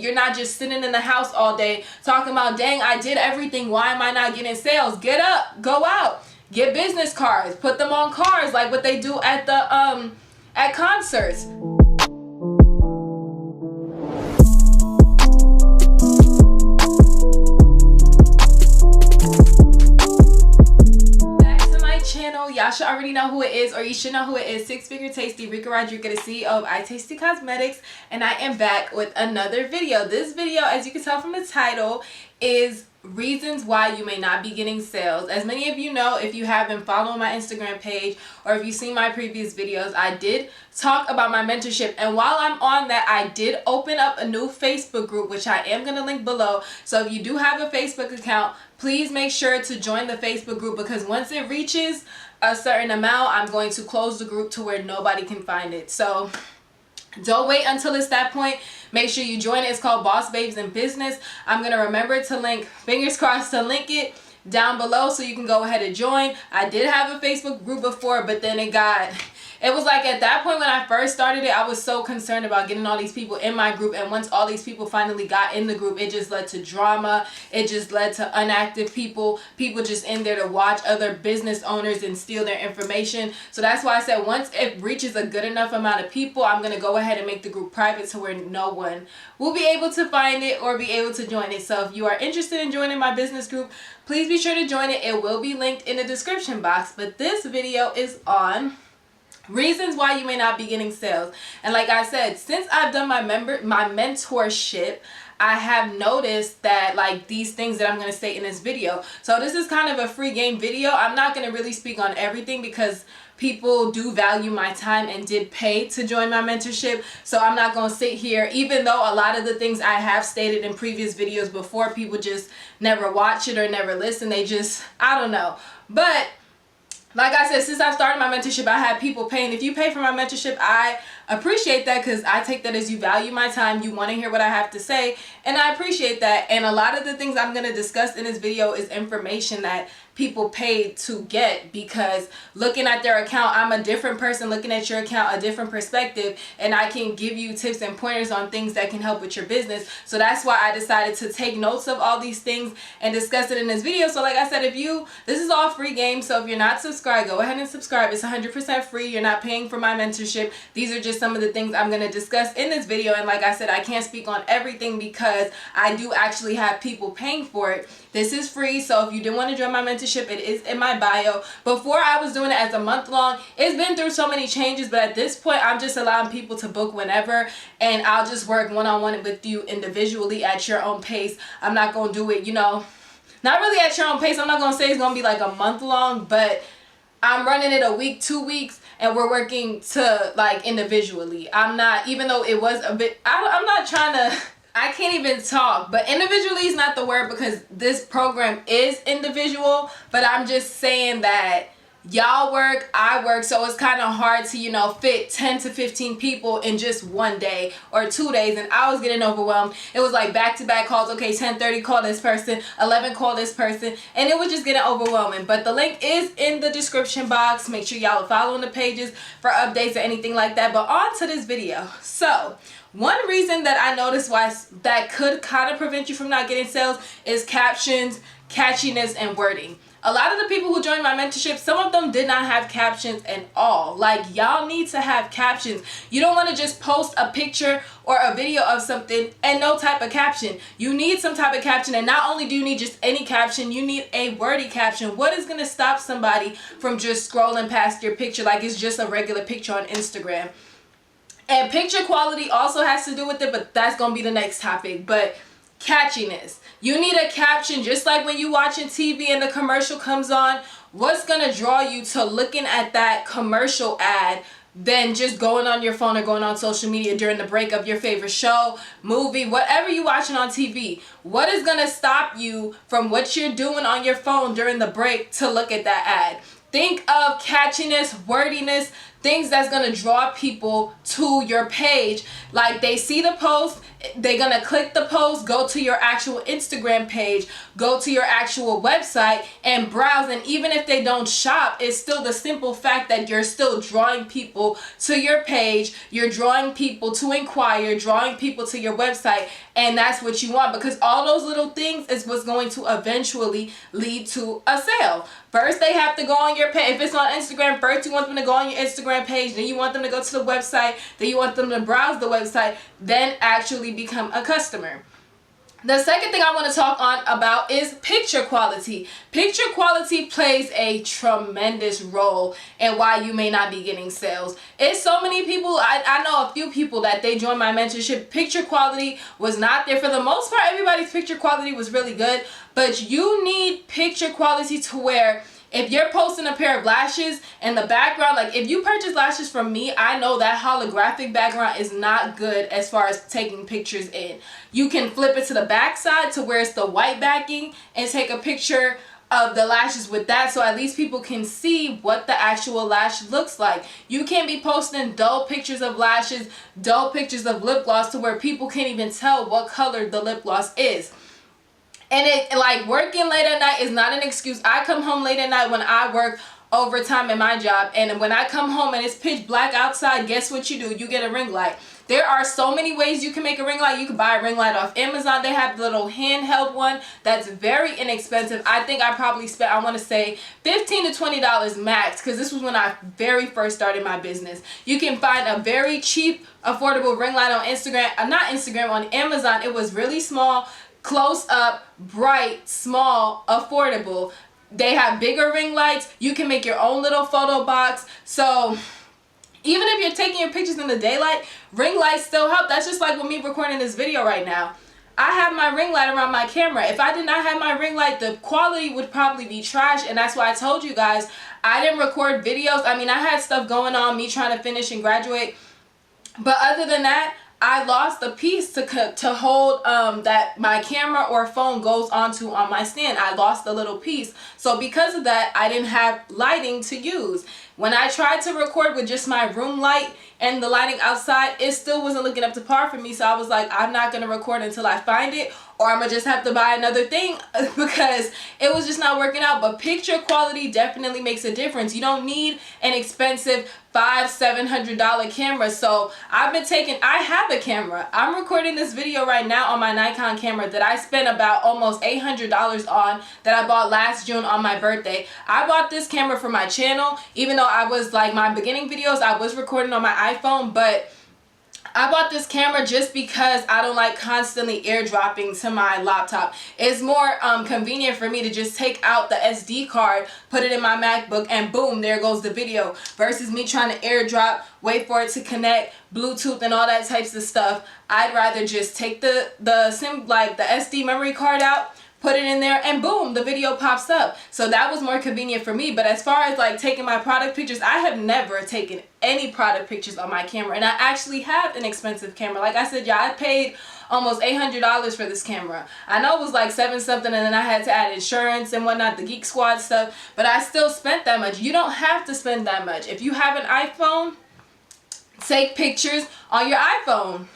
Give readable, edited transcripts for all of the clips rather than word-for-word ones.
you're not just sitting in the house all day talking about, dang, I did everything, why am I not getting sales? Get up, go out, get business cards, put them on cars like what they do at the at concerts. Y'all should already know who it is, or you should know who it is. Six Figure Tasty, Rika Rodriguez, the CEO of iTasty Cosmetics, and I am back with another video. This video, as you can tell from the title, is reasons why you may not be getting sales. As many of you know, if you have been following my Instagram page or if you've seen my previous videos, I did talk about my mentorship, and while I'm on that, I did open up a new Facebook group, which I am going to link below. So if you do have a Facebook account, please make sure to join the Facebook group, because once it reaches a certain amount, I'm going to close the group to where nobody can find it. So don't wait until it's that point. Make sure you join it. It's called Boss Babes in Business. I'm going to remember to link, fingers crossed, to link it down below so you can go ahead and join. I did have a Facebook group before, but then it was like at that point when I first started it, I was so concerned about getting all these people in my group. And once all these people finally got in the group, it just led to drama. It just led to inactive people just in there to watch other business owners and steal their information. So that's why I said once it reaches a good enough amount of people, I'm going to go ahead and make the group private to where no one will be able to find it or be able to join it. So if you are interested in joining my business group, please be sure to join it. It will be linked in the description box. But this video is on reasons why you may not be getting sales. And like I said, since I've done my mentorship, I have noticed that like these things that I'm going to say in this video. So this is kind of a free game video. I'm not going to really speak on everything because people do value my time and did pay to join my mentorship. So I'm not going to sit here, even though a lot of the things I have stated in previous videos before, people just never watch it or never listen. They just, I don't know. But like I said, since I started my mentorship, I have people paying. If you pay for my mentorship, I appreciate that, because I take that as you value my time. You want to hear what I have to say, and I appreciate that. And a lot of the things I'm going to discuss in this video is information that people paid to get, because looking at their account, I'm a different person looking at your account, a different perspective, and I can give you tips and pointers on things that can help with your business. So that's why I decided to take notes of all these things and discuss it in this video. So like I said, this is all free game, so if you're not subscribed, go ahead and subscribe. It's 100% free. You're not paying for my mentorship. These are just some of the things I'm going to discuss in this video, and like I said, I can't speak on everything because I do actually have people paying for it. This is free, so if you do want to join my mentorship, it is in my bio. Before, I was doing it as a month long. It's been through so many changes, but at this point, I'm just allowing people to book whenever, and I'll just work one-on-one with you individually at your own pace. I'm not going to do it, not really at your own pace. I'm not going to say it's going to be like a month long, but I'm running it a week, 2 weeks, and we're working to like individually. I'm not, even though it was a bit, I'm not trying to, I can't even talk, but individually is not the word, because this program is individual, but I'm just saying that y'all work, I work, so it's kind of hard to, fit 10 to 15 people in just one day or 2 days, and I was getting overwhelmed. It was like back-to-back calls. Okay, 10:30 call this person, 11 call this person, and it was just getting overwhelming. But the link is in the description box. Make sure y'all are following the pages for updates or anything like that. But on to this video. So one reason that I noticed why that could kind of prevent you from not getting sales is captions, catchiness, and wording. A lot of the people who joined my mentorship, some of them did not have captions at all. Like, y'all need to have captions. You don't want to just post a picture or a video of something and no type of caption. You need some type of caption, and not only do you need just any caption, you need a wordy caption. What is going to stop somebody from just scrolling past your picture like it's just a regular picture on Instagram? And picture quality also has to do with it, but that's going to be the next topic. But catchiness. You need a caption, just like when you watching TV and the commercial comes on. What's going to draw you to looking at that commercial ad than just going on your phone or going on social media during the break of your favorite show, movie, whatever you're watching on TV? What is going to stop you from what you're doing on your phone during the break to look at that ad? Think of catchiness, wordiness, things that's going to draw people to your page. Like, they see the post, they're going to click the post, go to your actual Instagram page, go to your actual website and browse. And even if they don't shop, it's still the simple fact that you're still drawing people to your page, you're drawing people to inquire, drawing people to your website, and that's what you want, because all those little things is what's going to eventually lead to a sale. First, they have to go on your page. If it's on Instagram, first you want them to go on your Instagram page, then you want them to go to the website, then you want them to browse the website, then actually become a customer. The second thing I want to talk on about is picture quality. Picture quality plays a tremendous role in why you may not be getting sales. It's so many people, I know a few people that they joined my mentorship. Picture quality was not there. For the most part, everybody's picture quality was really good, but you need picture quality to where if you're posting a pair of lashes in the background, like if you purchase lashes from me, I know that holographic background is not good as far as taking pictures in. You can flip it to the back side to where it's the white backing and take a picture of the lashes with that, so at least people can see what the actual lash looks like. You can't be posting dull pictures of lashes, dull pictures of lip gloss to where people can't even tell what color the lip gloss is. And it, like, working late at night is not an excuse. I come home late at night when I work overtime in my job, and when I come home and it's pitch black outside, guess what you do? You get a ring light. There are so many ways you can make a ring light. You can buy a ring light off Amazon. They have the little handheld one that's very inexpensive. I think I probably spent, I want to say, $15 to $20 max, because this was when I very first started my business. You can find a very cheap, affordable ring light on on Amazon. It was really small, close up, bright, small, affordable. They have bigger ring lights. You can make your own little photo box. So even if you're taking your pictures in the daylight, ring lights still help. That's just like with me recording this video right now. I have my ring light around my camera. If I did not have my ring light, the quality would probably be trash, and that's why I told you guys I didn't record videos. I mean, I had stuff going on, me trying to finish and graduate, but other than that, I lost a piece to hold that my camera or phone goes onto on my stand. I lost a little piece. So because of that, I didn't have lighting to use. When I tried to record with just my room light and the lighting outside, it still wasn't looking up to par for me. So I was like, I'm not going to record until I find it, or I'm going to just have to buy another thing because it was just not working out. But picture quality definitely makes a difference. You don't need an expensive $500-700 camera. So I have a camera. I'm recording this video right now on my Nikon camera that I spent about almost $800 on, that I bought last June on my birthday. I bought this camera for my channel, even though I was like, my beginning videos I was recording on my iPhone, but I bought this camera just because I don't like constantly airdropping to my laptop. It's more convenient for me to just take out the SD card, put it in my MacBook, and boom, there goes the video, versus me trying to airdrop, wait for it to connect, Bluetooth and all that types of stuff. I'd rather just take the SD memory card out, put it in there, and boom, the video pops up. So that was more convenient for me. But as far as like taking my product pictures, I have never taken any product pictures on my camera, and I actually have an expensive camera. Like I said, yeah, I paid almost $800 for this camera. I know it was like $7 something, and then I had to add insurance and whatnot, the Geek Squad stuff, but I still spent that much. You don't have to spend that much. If you have an iPhone, take pictures on your iPhone.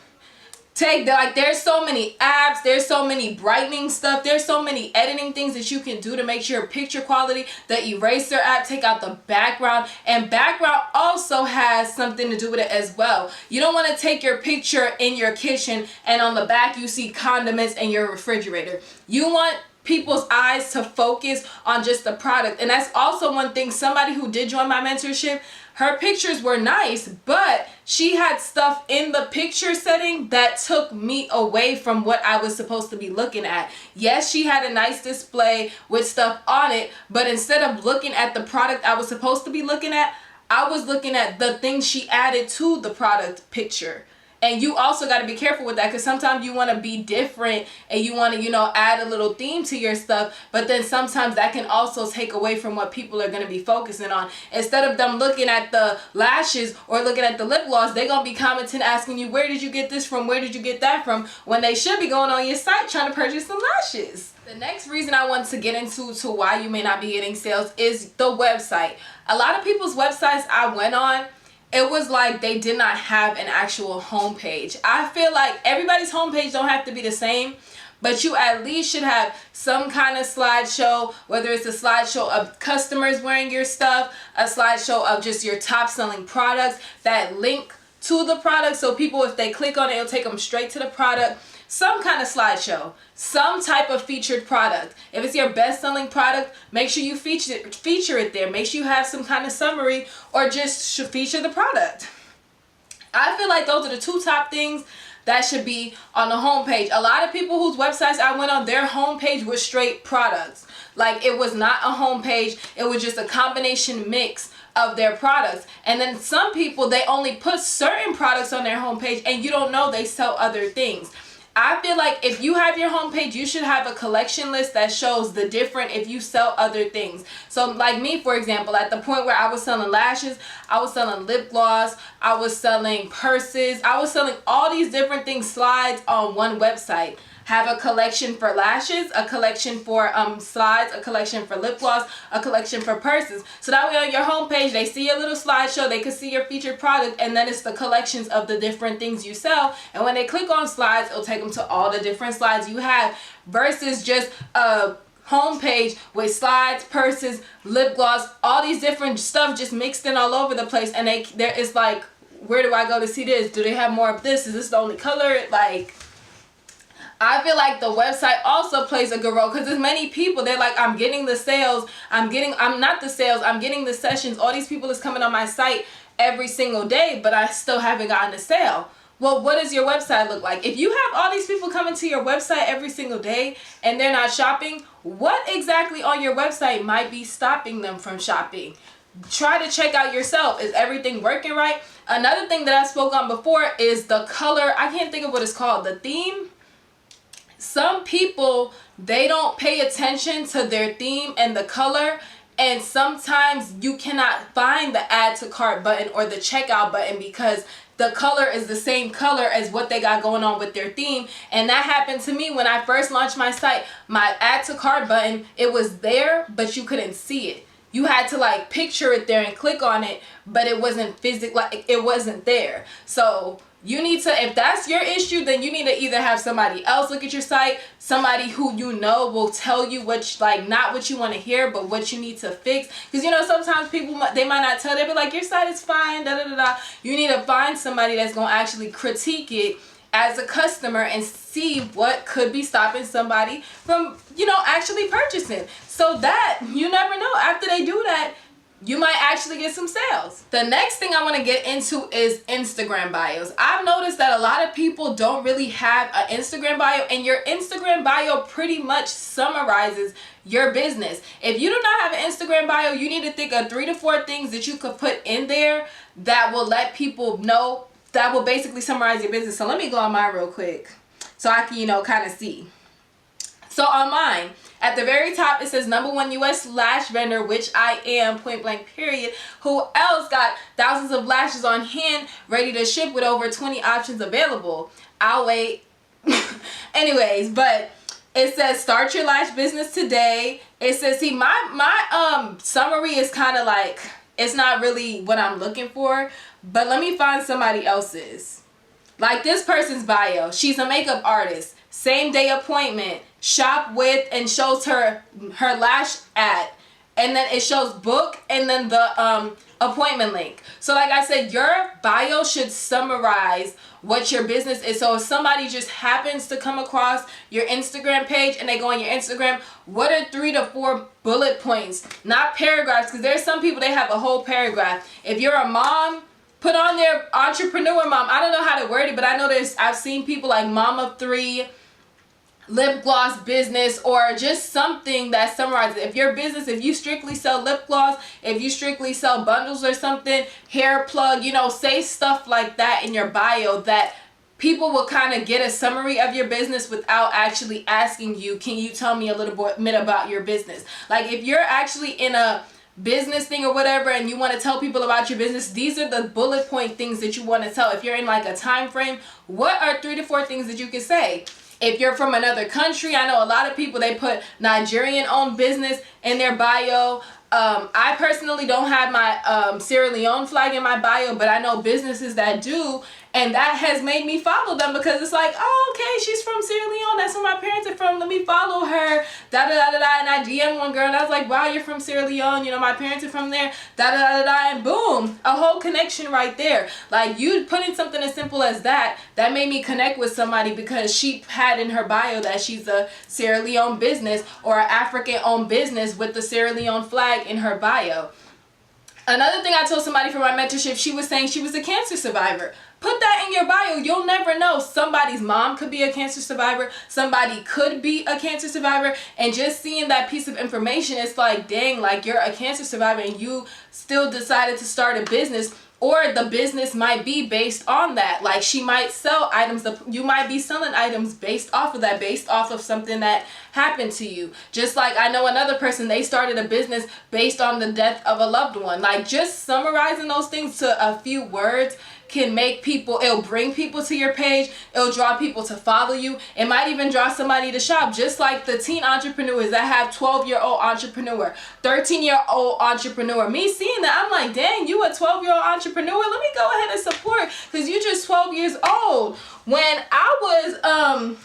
There's so many apps, there's so many brightening stuff, there's so many editing things that you can do to make sure picture quality. The eraser app, take out the background, and background also has something to do with it as well. You don't want to take your picture in your kitchen and on the back you see condiments and your refrigerator. You want people's eyes to focus on just the product. And that's also one thing. Somebody who did join my mentorship, her pictures were nice, but she had stuff in the picture setting that took me away from what I was supposed to be looking at. Yes, she had a nice display with stuff on it, but instead of looking at the product I was supposed to be looking at, I was looking at the things she added to the product picture. And you also got to be careful with that, because sometimes you want to be different and you want to, add a little theme to your stuff. But then sometimes that can also take away from what people are going to be focusing on. Instead of them looking at the lashes or looking at the lip gloss, they're going to be commenting, asking you, where did you get this from? Where did you get that from? When they should be going on your site trying to purchase some lashes. The next reason I want to get into why you may not be getting sales is the website. A lot of people's websites I went on, it was like they did not have an actual homepage. I feel like everybody's homepage don't have to be the same, but you at least should have some kind of slideshow, whether it's a slideshow of customers wearing your stuff, a slideshow of just your top selling products that link to the product, so people, if they click on it, it'll take them straight to the product. Some kind of slideshow, some type of featured product. If it's your best selling product, make sure you feature it there. Make sure you have some kind of summary, or just feature the product. I feel like those are the two top things that should be on the homepage. A lot of people whose websites I went on, their homepage was straight products. Like, it was not a homepage, it was just a combination mix of their products. And then some people, they only put certain products on their homepage, and you don't know they sell other things. I feel like if you have your homepage, you should have a collection list that shows the different, if you sell other things. So like me, for example, at the point where I was selling lashes, I was selling lip gloss, I was selling purses, I was selling all these different things, slides on one website. Have a collection for lashes, a collection for slides, a collection for lip gloss, a collection for purses. So that way on your homepage, they see your little slideshow, they can see your featured product, and then it's the collections of the different things you sell. And when they click on slides, it'll take them to all the different slides you have, versus just a homepage with slides, purses, lip gloss, all these different stuff just mixed in all over the place. And there is like, where do I go to see this? Do they have more of this? Is this the only color? Like, I feel like the website also plays a good role, because there's many people, they're like, I'm getting the sales, I'm getting the sessions, all these people is coming on my site every single day, but I still haven't gotten a sale. Well, what does your website look like? If you have all these people coming to your website every single day and they're not shopping, what exactly on your website might be stopping them from shopping? Try to check out yourself. Is everything working right? Another thing that I spoke on before is the color. I can't think of what it's called. The theme. Some people, they don't pay attention to their theme and the color, and sometimes you cannot find the add to cart button or the checkout button because the color is the same color as what they got going on with their theme. And that happened to me when I first launched my site. My add to cart button, it was there, but you couldn't see it. You had to like picture it there and click on it, but it wasn't like it wasn't there. So you need to, if that's your issue, then you need to either have somebody else look at your site, somebody who you know will tell you what, like, not what you want to hear, but what you need to fix. Because, you know, sometimes people, they might not tell, they'll be like, your site is fine, da da da da. You need to find somebody that's going to actually critique it as a customer and see what could be stopping somebody from, you know, actually purchasing. So that, you never know, after they do that, you might actually get some sales. The next thing I want to get into is Instagram bios. I've noticed that a lot of people don't really have an Instagram bio, and your Instagram bio pretty much summarizes your business. If you do not have an Instagram bio, you need to think of 3 to 4 things that you could put in there that will let people know, that will basically summarize your business. So let me go on mine real quick so I can, you know, kind of see. So on mine, at the very top, it says #1 US lash vendor, which I am, point blank period. Who else got thousands of lashes on hand, ready to ship with over 20 options available? I'll wait. Anyways, but it says start your lash business today. It says, see, my summary is kind of like, it's not really what I'm looking for, but let me find somebody else's. Like this person's bio, she's a makeup artist, same day appointment, shop with, and shows her lash ad, and then it shows book and then the appointment link. So like I said, your bio should summarize what your business is. So if somebody just happens to come across your Instagram page and they go on your Instagram, what are 3 to 4 bullet points, not paragraphs? Because there's some people, they have a whole paragraph. If you're a mom, put on their entrepreneur mom. I don't know how to word it, but I know I've seen people like mom of 3, lip gloss business, or just something that summarizes. If your business, if you strictly sell lip gloss, if you strictly sell bundles or something, hair plug, you know, say stuff like that in your bio that people will kind of get a summary of your business without actually asking you, can you tell me a little bit about your business? Like if you're actually in a business thing or whatever and you want to tell people about your business, these are the bullet point things that you want to tell. If you're in like a time frame, what are 3 to 4 things that you can say? If you're from another country, I know a lot of people, they put Nigerian owned business in their bio. I personally don't have my Sierra Leone flag in my bio, but I know businesses that do, and that has made me follow them because it's like, oh, okay, she's from Sierra Leone. That's where my parents are from. Let me follow her. Da da da da da. And I DM one girl, and I was like, wow, you're from Sierra Leone. You know, my parents are from there. Da da da da da. And boom, a whole connection right there. Like, you putting something as simple as that made me connect with somebody because she had in her bio that she's a Sierra Leone business or an African-owned business with the Sierra Leone flag in her bio. Another thing I told somebody for my mentorship, she was saying she was a cancer survivor. Put that in your bio. You'll never know. Somebody's mom could be a cancer survivor. Somebody could be a cancer survivor. And just seeing that piece of information, it's like, dang, like you're a cancer survivor and you still decided to start a business. Or the business might be based on that. Like, she might sell items. You might be selling items based off of that, based off of something that happened to you. Just like I know another person, they started a business based on the death of a loved one. Like, just summarizing those things to a few words can make people, it'll bring people to your page, it'll draw people to follow you, it might even draw somebody to shop. Just like the teen entrepreneurs that have 12-year-old entrepreneur, 13-year-old entrepreneur. Me seeing that, I'm like, dang, you a 12-year-old entrepreneur, let me go ahead and support, because you just 12 years old. When I was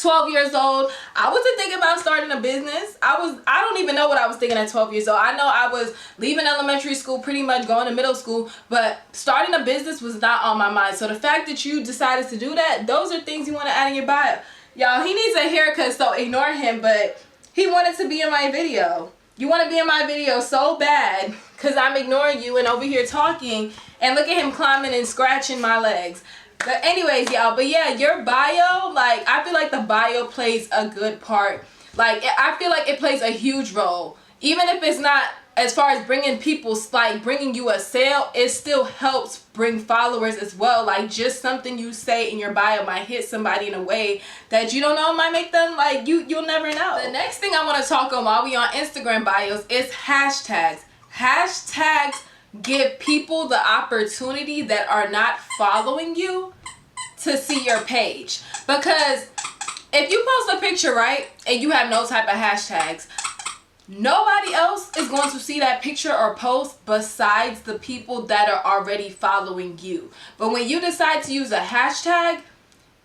12 years old, I wasn't thinking about starting a business. I don't even know what I was thinking at 12 years old. I know I was leaving elementary school, pretty much going to middle school, but starting a business was not on my mind. So the fact that you decided to do that, those are things you want to add in your bio. Y'all, he needs a haircut, so ignore him, but he wanted to be in my video. You want to be in my video so bad because I'm ignoring you and over here talking, and look at him climbing and scratching my legs. But anyways, y'all, but yeah, your bio, like, I feel like the bio plays a good part. Like, I feel like it plays a huge role. Even if it's not as far as bringing people, like, bringing you a sale, it still helps bring followers as well. Like, just something you say in your bio might hit somebody in a way that you don't know, might make them, like, you'll never know. The next thing I want to talk on while we on Instagram bios is hashtags. Hashtags give people the opportunity that are not following you to see your page. Because if you post a picture, right, and you have no type of hashtags, nobody else is going to see that picture or post besides the people that are already following you. But when you decide to use a hashtag,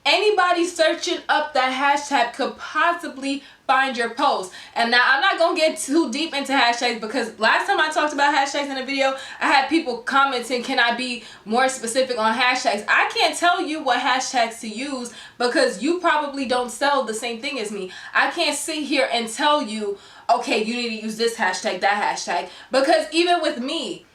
anybody searching up that hashtag could possibly find your post. And now I'm not gonna get too deep into hashtags because last time I talked about hashtags in a video, I had people commenting, can I be more specific on hashtags? I can't tell you what hashtags to use because you probably don't sell the same thing as me. I can't sit here and tell you, okay, you need to use this hashtag, that hashtag, because even with me,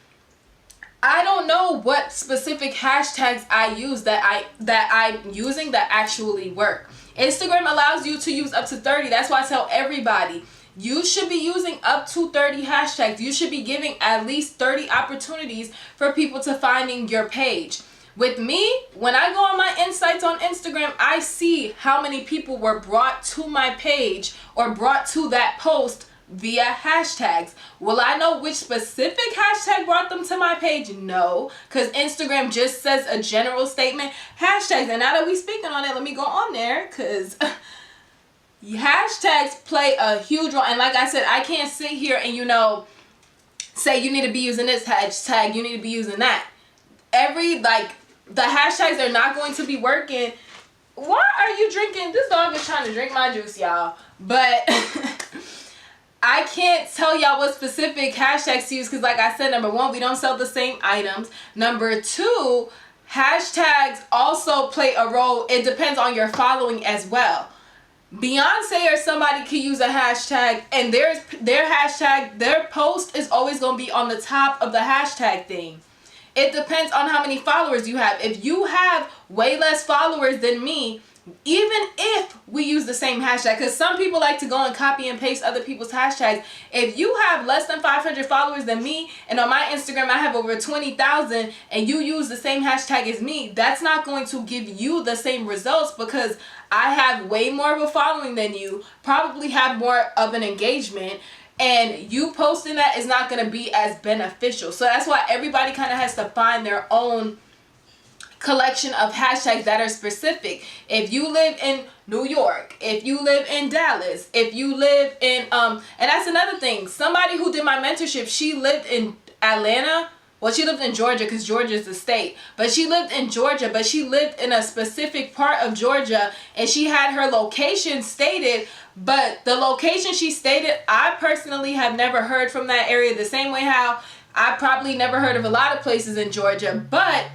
I don't know what specific hashtags I use that I'm using that actually work. Instagram allows you to use up to 30. That's why I tell everybody, you should be using up to 30 hashtags. You should be giving at least 30 opportunities for people to finding your page. With me, when I go on my insights on Instagram, I see how many people were brought to my page or brought to that post via hashtags. Will I know which specific hashtag brought them to my page? No, because Instagram just says a general statement, hashtags. And now that we speaking on it, let me go on there because hashtags play a huge role. And like I said, I can't sit here and, you know, say you need to be using this hashtag, you need to be using that. The hashtags are not going to be working. Why are you drinking? This dog is trying to drink my juice, y'all. But I can't tell y'all what specific hashtags to use because, like I said, number one, we don't sell the same items. Number two, hashtags also play a role. It depends on your following as well. Beyonce or somebody could use a hashtag and their hashtag, their post is always going to be on the top of the hashtag thing. It depends on how many followers you have. If you have way less followers than me, even if we use the same hashtag, because some people like to go and copy and paste other people's hashtags. If you have less than 500 followers than me, and on my Instagram I have over 20,000, and you use the same hashtag as me, that's not going to give you the same results because I have way more of a following than you, probably have more of an engagement, and you posting that is not going to be as beneficial. So that's why everybody kind of has to find their own collection of hashtags that are specific. If you live in New York, if you live in Dallas, if you live in and that's another thing. Somebody who did my mentorship, she lived in Atlanta. Well, she lived in Georgia because Georgia is the state. But she lived in Georgia, but she lived in a specific part of Georgia, and she had her location stated. But the location she stated, I personally have never heard from that area, the same way how I probably never heard of a lot of places in Georgia. But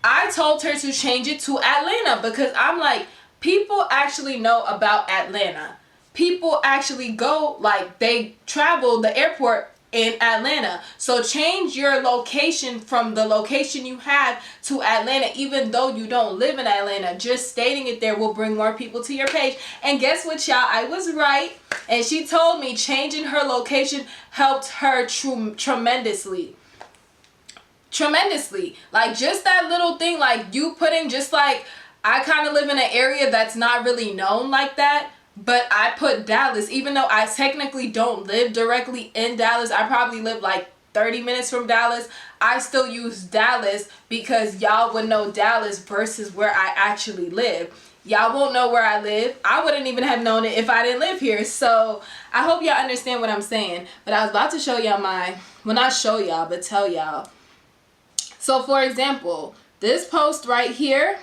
I told her to change it to Atlanta because I'm like, people actually know about Atlanta. People actually go, like, they travel the airport in Atlanta. So change your location from the location you have to Atlanta, even though you don't live in Atlanta. Just stating it there will bring more people to your page. And guess what, y'all? I was right. And she told me changing her location helped her tremendously. Like, just that little thing, like you putting, just like I kind of live in an area that's not really known like that, but I put Dallas, even though I technically don't live directly in Dallas. I probably live like 30 minutes from Dallas. I still use Dallas because y'all would know Dallas versus where I actually live. Y'all won't know where I live. I wouldn't even have known it if I didn't live here. So I hope y'all understand what I'm saying. But I was about to show y'all well, not show y'all, but tell y'all. So for example, this post right here,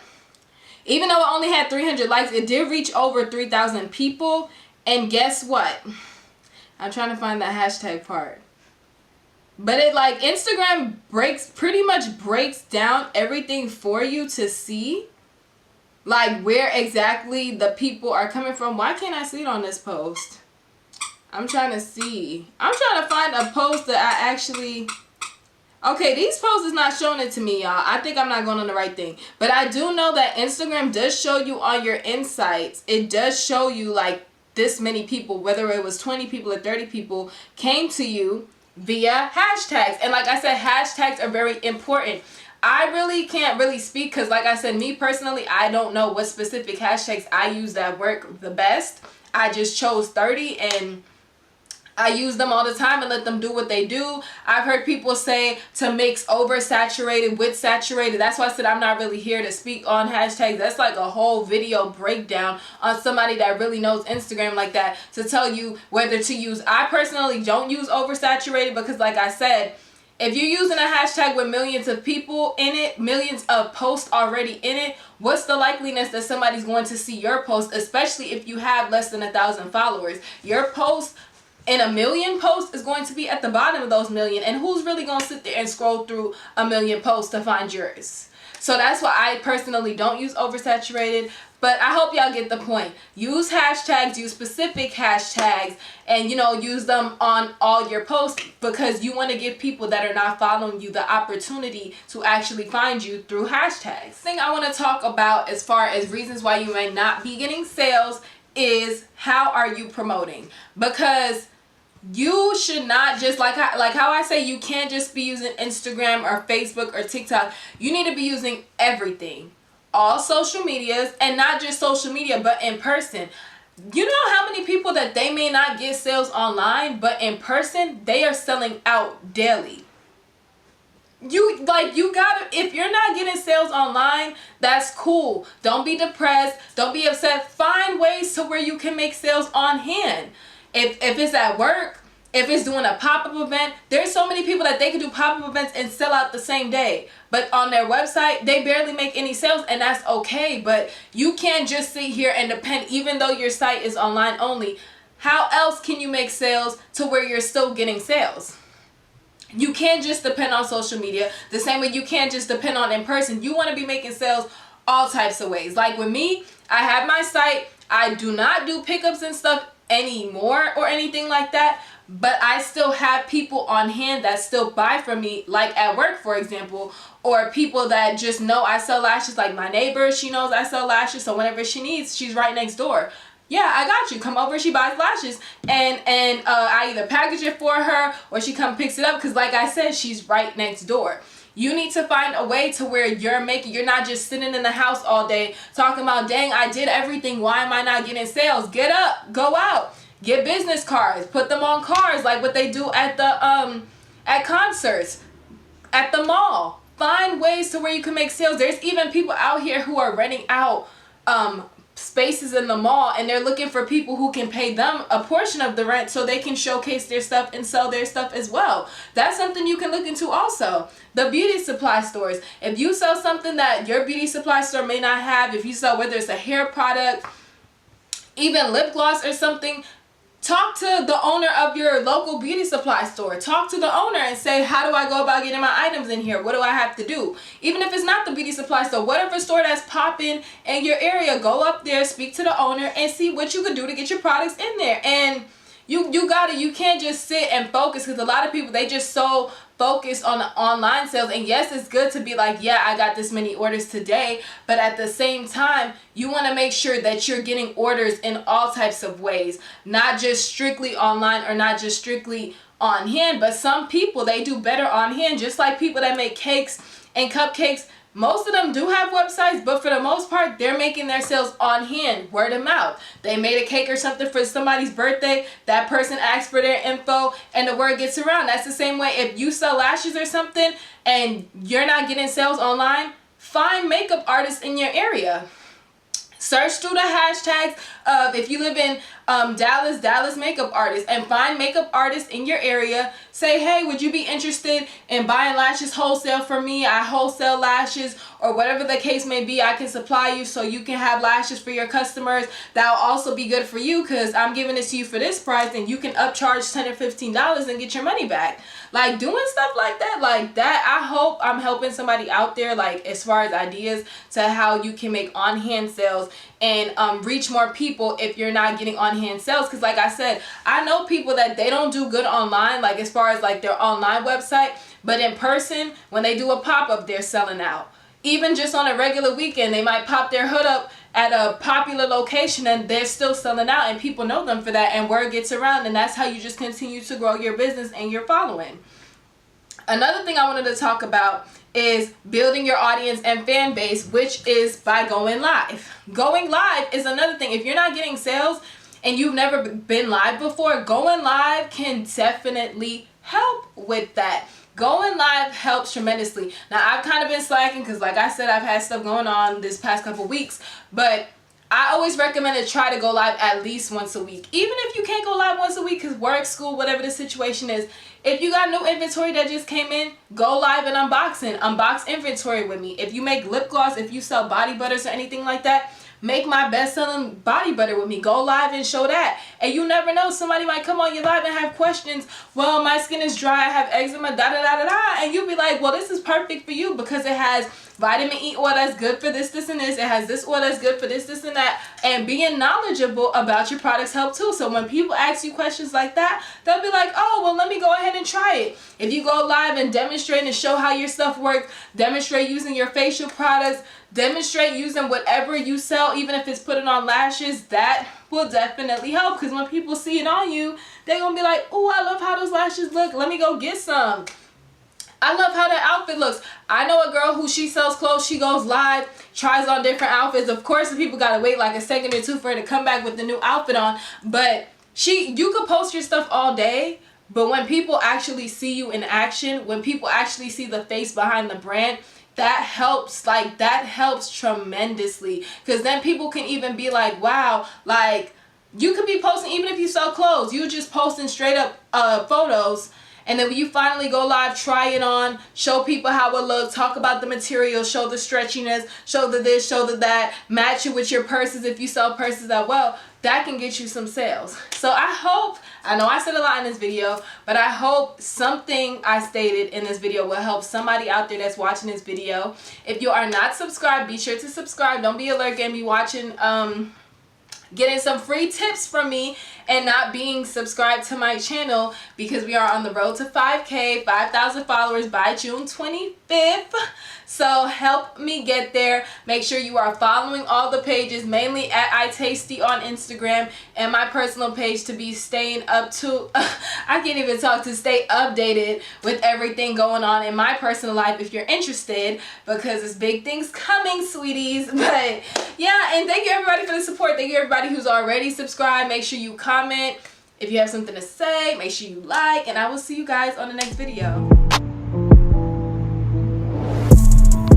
even though it only had 300 likes, it did reach over 3,000 people. And guess what? I'm trying to find that hashtag part. But it, like, Instagram pretty much breaks down everything for you to see. Like, where exactly the people are coming from. Why can't I see it on this post? I'm trying to see. I'm trying to find a post that I actually... Okay, these posts is not showing it to me, y'all. I think I'm not going on the right thing. But I do know that Instagram does show you on your insights. It does show you, like, this many people, whether it was 20 people or 30 people, came to you via hashtags. And like I said, hashtags are very important. I really can't really speak because, like I said, me personally, I don't know what specific hashtags I use that work the best. I just chose 30 and I use them all the time and let them do what they do. I've heard people say to mix oversaturated with saturated. That's why I said I'm not really here to speak on hashtags. That's like a whole video breakdown on somebody that really knows Instagram like that to tell you whether to use. I personally don't use oversaturated because, like I said, if you're using a hashtag with millions of people in it, millions of posts already in it, what's the likeliness that somebody's going to see your post, especially if you have less than 1,000 followers? Your post in a million posts is going to be at the bottom of those million, and who's really going to sit there and scroll through a million posts to find yours? So that's why I personally don't use oversaturated, but I hope y'all get the point. Use hashtags, use specific hashtags, and, you know, use them on all your posts because you want to give people that are not following you the opportunity to actually find you through hashtags. Thing I want to talk about as far as reasons why you may not be getting sales is how are you promoting? Because you should not just, like how I say, you can't just be using Instagram or Facebook or TikTok. You need to be using everything, all social medias, and not just social media, but in person. You know how many people that they may not get sales online, but in person, they are selling out daily. You gotta, if you're not getting sales online, that's cool. Don't be depressed. Don't be upset. Find ways to where you can make sales on hand. If it's at work, if it's doing a pop-up event, there's so many people that they can do pop-up events and sell out the same day. But on their website, they barely make any sales, and that's okay. But you can't just sit here and depend, even though your site is online only. How else can you make sales to where you're still getting sales? You can't just depend on social media the same way you can't just depend on in person. You want to be making sales all types of ways. Like with me, I have my site. I do not do pickups and stuff anymore or anything like that, but I still have people on hand that still buy from me, like at work, for example, or people that just know I sell lashes. Like my neighbor, she knows I sell lashes, so whenever she needs, she's right next door. Yeah, I got you. Come over. She buys lashes, and I either package it for her or she come picks it up because, like I said, she's right next door. You need to find a way to where you're not just sitting in the house all day talking about, dang, I did everything. Why am I not getting sales? Get up, go out, get business cards, put them on cars like what they do at the at concerts, at the mall. Find ways to where you can make sales. There's even people out here who are renting out spaces in the mall, and they're looking for people who can pay them a portion of the rent so they can showcase their stuff and sell their stuff as well. That's something you can look into also. The beauty supply stores. If you sell something that your beauty supply store may not have, if you sell whether it's a hair product, even lip gloss or something, talk to the owner of your local beauty supply store. Talk to the owner and say, how do I go about getting my items in here? What do I have to do? Even if it's not the beauty supply store, whatever store that's popping in your area, go up there, speak to the owner, and see what you can do to get your products in there. And you can't just sit and focus, because a lot of people, they just so focused on the online sales. And yes, it's good to be like, yeah, I got this many orders today, but at the same time, you want to make sure that you're getting orders in all types of ways, not just strictly online or not just strictly on hand. But some people, they do better on hand, just like people that make cakes and cupcakes. Most of them do have websites, but for the most part, they're making their sales on hand, word of mouth. They made a cake or something for somebody's birthday, that person asked for their info, and the word gets around. That's the same way if you sell lashes or something and you're not getting sales online, find makeup artists in your area. Search through the hashtags of, if you live in Dallas makeup artists, and find makeup artists in your area. Say, hey, would you be interested in buying lashes wholesale from me? I wholesale lashes, or whatever the case may be. I can supply you so you can have lashes for your customers. That'll also be good for you, because I'm giving it to you for this price, and you can upcharge $10 or $15 and get your money back. Like, doing stuff like that, I hope I'm helping somebody out there, like, as far as ideas to how you can make on-hand sales and reach more people if you're not getting on-hand sales. Because like I said, I know people that they don't do good online, like as far as like their online website, but in person, when they do a pop-up, they're selling out. Even just on a regular weekend, they might pop their hood up at a popular location and they're still selling out, and people know them for that, and word gets around, and that's how you just continue to grow your business and your following. Another thing I wanted to talk about is building your audience and fan base, which is by going live. Going live is another thing. If you're not getting sales and you've never been live before, going live can definitely help with that. Going live helps tremendously. Now, I've kind of been slacking because, like I said, I've had stuff going on this past couple weeks, but I always recommend to try to go live at least once a week. Even if you can't go live once a week because work, school, whatever the situation is, if you got new inventory that just came in, go live and unbox inventory with me. If you make lip gloss, if you sell body butters or anything like that, make my best-selling body butter with me. Go live and show that. And you never know, somebody might come on your live and have questions. Well, my skin is dry, I have eczema, da-da-da-da-da. And you'll be like, well, this is perfect for you because it has vitamin E oil that's good for this, this, and this. It has this oil that's good for this, this, and that. And being knowledgeable about your products help too. So when people ask you questions like that, they'll be like, oh, well, let me go ahead and try it. If you go live and demonstrate and show how your stuff works, demonstrate using your facial products, demonstrate using whatever you sell, even if it's putting on lashes, that will definitely help. Because when people see it on you, they're going to be like, oh, I love how those lashes look. Let me go get some. I love how that outfit looks. I know a girl who she sells clothes. She goes live, tries on different outfits. Of course, the people got to wait like a second or two for her to come back with the new outfit on. But you could post your stuff all day. But when people actually see you in action, when people actually see the face behind the brand, that helps tremendously. Because then people can even be like, wow, like you could be posting, even if you sell clothes, you just posting straight up photos. And then when you finally go live, try it on, show people how it looks, talk about the material, show the stretchiness, show the this, show the that, match it with your purses if you sell purses as well. That can get you some sales. So I know I said a lot in this video, but I hope something I stated in this video will help somebody out there that's watching this video. If you are not subscribed, be sure to subscribe. Don't be alert and be watching, getting some free tips from me and not being subscribed to my channel, because we are on the road to 5K, 5,000 followers by June 25th. So help me get there. Make sure you are following all the pages, mainly at iTasty on Instagram, and my personal page to be staying up to, I can't even talk, to stay updated with everything going on in my personal life if you're interested, because it's big things coming, sweeties. But yeah, and thank you everybody for the support. Thank you everybody who's already subscribed. Make sure you comment. If you have something to say, make sure you like, and I will see you guys on the next video.